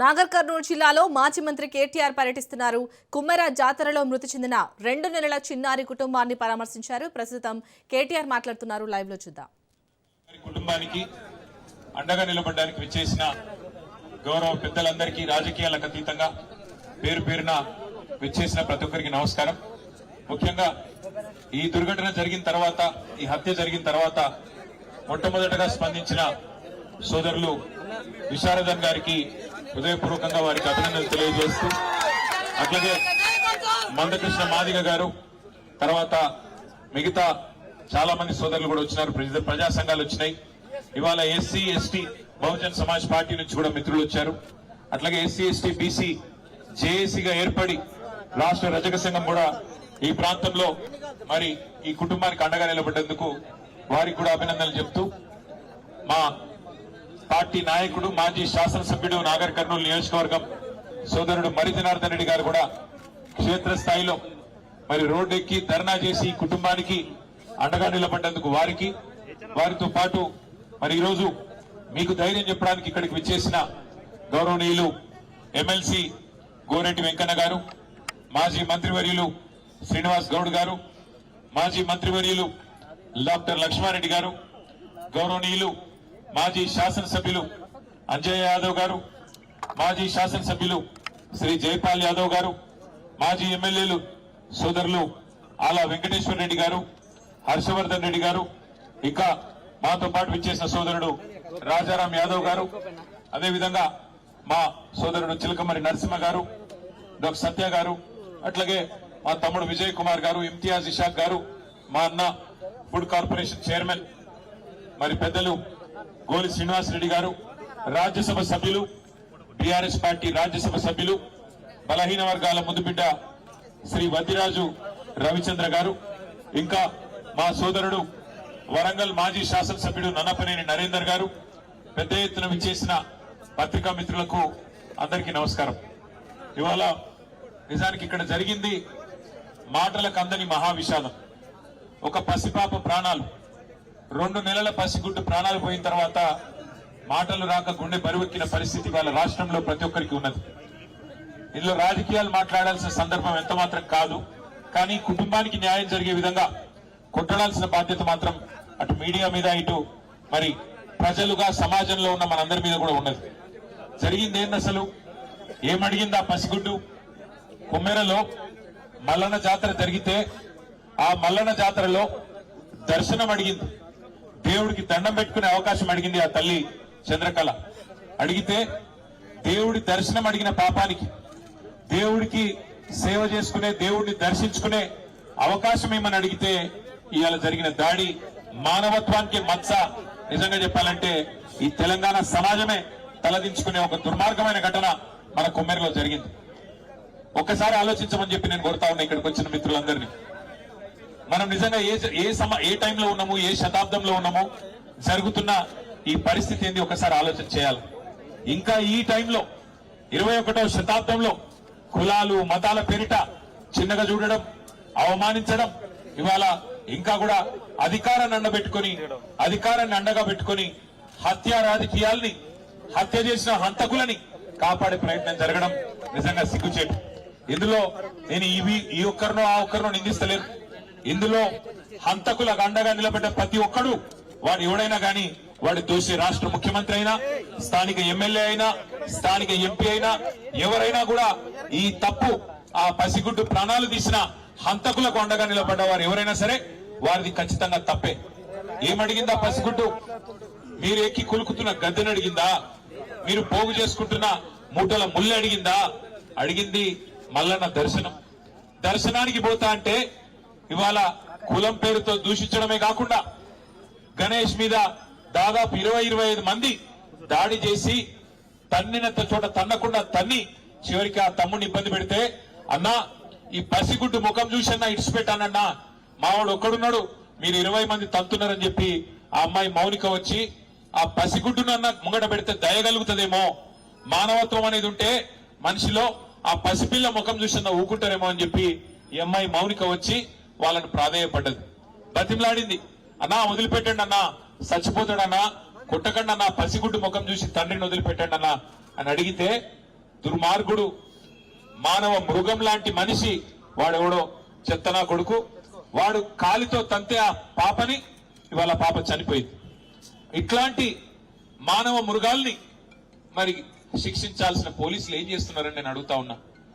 నాగర్ కర్నూలు జిల్లాలో మాజీ మంత్రి కేటీఆర్ పర్యటిస్తున్నారు. కుమ్మెర జాతరలో మృతి చెందిన 2 నెలల చిన్నారి కుటుంబాన్ని పరామర్శించారు. ప్రస్తుతం కేటీఆర్ మాట్లాడుతున్నారు. లైవ్ లో చూద్దాం. కుటుంబానికి అండగా నిలబడడానికి విచ్చేసిన గౌరవ పెద్దలందరికీ రాజకీయాలకు అతీతంగా పేరు పేరున విచ్చేసిన ప్రతి ఒక్కరికి నమస్కారం. ముఖ్యంగా ఈ దుర్ఘటన జరిగిన తర్వాత, ఈ హత్య జరిగిన తర్వాత మొట్టమొదటగా స్పందించిన సోదరులు విశారదన్ గారికి హృదయపూర్వకంగా వారికి అభినందనలు తెలియజేస్తూ, అట్లాగే మందకృష్ణ మాదిగ గారు, తర్వాత మిగతా చాలా మంది సోదరులు కూడా వచ్చినారు. ప్రజా సంఘాలు వచ్చినాయి. ఇవాళ SC ST Bahujan Samaj party నుంచి కూడా మిత్రులు వచ్చారు. అట్లాగే ఎస్సీ ఎస్టీ బీసీ జేఏసీగా ఏర్పడి రాష్ట్ర రజక సంఘం కూడా ఈ ప్రాంతంలో మరి ఈ కుటుంబానికి అండగా నిలబడ్డందుకు వారికి కూడా అభినందనలు చెప్తూ, మా పార్టీ నాయకుడు మాజీ శాసనసభ్యుడు నాగర్ కర్నూలు నియోజకవర్గం సోదరుడు మరి జనార్దన్ రెడ్డి గారు కూడా క్షేత్రస్థాయిలో మరి రోడ్డెక్కి ధర్నా చేసి కుటుంబానికి అండగా నిలబడ్డందుకు వారితో పాటు మరి ఈరోజు మీకు ధైర్యం చెప్పడానికి ఇక్కడికి విచ్చేసిన గౌరవనీయులు ఎమ్మెల్సీ గోరెడ్డి వెంకన్న గారు, మాజీ మంత్రివర్యులు శ్రీనివాస్ గౌడ్ గారు, మాజీ మంత్రివర్యులు డాక్టర్ లక్ష్మారెడ్డి గారు, గౌరవనీయులు మాజీ శాసనసభ్యులు అంజయ్ యాదవ్ గారు, మాజీ శాసనసభ్యులు శ్రీ జైపాల్ యాదవ్ గారు, మాజీ ఎమ్మెల్యేలు సోదరులు ఆలా వెంకటేశ్వర రెడ్డి గారు, హర్షవర్ధన్ రెడ్డి గారు, ఇంకా మాతో పాటు విచ్చేసిన సోదరుడు రాజారాం యాదవ్ గారు, అదేవిధంగా మా సోదరుడు చిలకమరి నరసింహ గారు, డాక్టర్ సత్య గారు, అట్లాగే మా తమ్ముడు విజయ్ కుమార్ గారు, ఇమ్తియాజ్ ఇషాక్ గారు, మా అన్న ఫుడ్ కార్పొరేషన్ చైర్మన్ మరి పెద్దలు గోలి శ్రీనివాస్ రెడ్డి గారు, రాజ్యసభ సభ్యులు, బీఆర్ఎస్ పార్టీ రాజ్యసభ సభ్యులు, బలహీన వర్గాల ముందుబిడ్డ శ్రీ వద్దిరాజు రవిచంద్ర గారు, ఇంకా మా సోదరుడు వరంగల్ మాజీ శాసనసభ్యుడు నన్నపనేని నరేందర్ గారు, పెద్ద ఎత్తున విచ్చేసిన పత్రికా మిత్రులకు అందరికీ నమస్కారం. ఇవాళ నిజానికి ఇక్కడ జరిగింది మాటలకు అందని మహావిషాదం. ఒక పసిపాప ప్రాణాలు, 2 నెలల పసిగుడ్డు ప్రాణాలు పోయిన తర్వాత మాటలు రాక గుండె బరువెక్కిన పరిస్థితి వాళ్ళ రాష్ట్రంలో ప్రతి ఒక్కరికి ఉన్నది. ఇందులో రాజకీయాలు మాట్లాడాల్సిన సందర్భం ఎంత మాత్రం కాదు. కానీ కుటుంబానికి న్యాయం జరిగే విధంగా కొట్టడాల్సిన బాధ్యత మాత్రం అటు మీడియా మీద, ఇటు మరి ప్రజలుగా సమాజంలో ఉన్న మనందరి మీద కూడా ఉన్నది. జరిగింది ఏంది అసలు? ఏమడిగింది ఆ పసిగుడ్డు? కుమ్మెరలో మల్లన్న జాతర జరిగితే ఆ మల్లన్న జాతరలో దర్శనం అడిగింది, దేవుడికి దండం పెట్టుకునే అవకాశం అడిగింది ఆ తల్లి చంద్రకళ. అడిగితే దేవుడి దర్శనం అడిగిన పాపానికి, దేవుడికి సేవ చేసుకునే, దేవుడిని దర్శించుకునే అవకాశం ఏమని అడిగితే ఇవాళ జరిగిన దాడి మానవత్వానికి మచ్చ. నిజంగా చెప్పాలంటే ఈ తెలంగాణ సమాజమే తలదించుకునే ఒక దుర్మార్గమైన ఘటన మన కుమ్మెరలో జరిగింది. ఒక్కసారి ఆలోచించమని చెప్పి నేను కోరుతా ఉన్నా ఇక్కడికి వచ్చిన మిత్రులందరినీ. మనం నిజంగా ఏ టైంలో ఉన్నాము, ఏ శతాబ్దంలో ఉన్నాము, జరుగుతున్న ఈ పరిస్థితి ఏంది ఒకసారి ఆలోచన చేయాలి. ఇంకా ఈ టైంలో 21వ శతాబ్దంలో కులాలు మతాల పేరిట చిన్నగా చూడడం, అవమానించడం, ఇవాళ ఇంకా కూడా అధికారాన్ని అండగా పెట్టుకొని హత్య రాజకీయాల్ని, హత్య చేసిన హంతకులని కాపాడే ప్రయత్నం జరగడం నిజంగా సిగ్గుచేటు. ఇందులో నేను ఈ ఒక్కరినో ఆ ఒక్కరినో నిందిస్తలేను. ఇందులో హంతకులకు అండగా నిలబడ్డ ప్రతి ఒక్కడు, వాడు ఎవడైనా గాని, వాడి దోషి రాష్ట్ర ముఖ్యమంత్రి అయినా, స్థానిక ఎమ్మెల్యే అయినా, స్థానిక ఎంపీ అయినా, ఎవరైనా కూడా ఈ తప్పు, ఆ పసిగుడ్డు ప్రాణాలు తీసిన హంతకులకు అండగా నిలబడ్డ వారు ఎవరైనా సరే వారిది ఖచ్చితంగా తప్పే. ఏమడిగిందా పసిగుడ్డు? మీరు ఎక్కి కొలుకుతున్న గద్దెని అడిగిందా? మీరు పోగు చేసుకుంటున్న మూటల ముళ్ళు అడిగిందా? అడిగింది మల్లన్న దర్శనం. దర్శనానికి పోతా అంటే ఇవాళ కులం పేరుతో దూషించడమే కాకుండా గణేష్ మీద దాదాపు 20-25 మంది దాడి చేసి తన్నినంత చోట తన్నకుండా తన్ని చివరికి ఆ తమ్ముడిని ఇబ్బంది పెడితే, అన్నా ఈ పసిగుడ్డు ముఖం చూసన్నా ఇడిచిపెట్టానన్నా, మావాడు ఒక్కడున్నాడు, మీరు 20 మంది తంతున్నారని చెప్పి ఆ అమ్మాయి మౌనిక వచ్చి ఆ పసిగుడ్డునన్నా ముంగట పెడితే దయగలుగుతుందేమో, మానవత్వం అనేది ఉంటే మనిషిలో ఆ పసిపిల్ల ముఖం చూసన్నా ఊకుంటారేమో అని చెప్పి ఈ అమ్మాయి మౌనిక వచ్చి వాళ్ళని ప్రాధేయపడ్డది, బతిమలాడింది. అన్నా వదిలిపెట్టండి అన్నా, చచ్చిపోతాడన్నా, కొట్టకండి అన్న, పసిగుడ్డు ముఖం చూసి తండ్రిని వదిలిపెట్టండి అన్న అని అడిగితే దుర్మార్గుడు, మానవ మృగం లాంటి మనిషి వాడెవడో చెత్తనా కొడుకు. వాడు కాలితో తంతే ఆ పాపని, ఇవాళ పాప చనిపోయింది. ఇట్లాంటి మానవ మృగాల్ని మరి శిక్షించాల్సిన పోలీసులు ఏం చేస్తున్నారని నేను అడుగుతా ఉన్నా.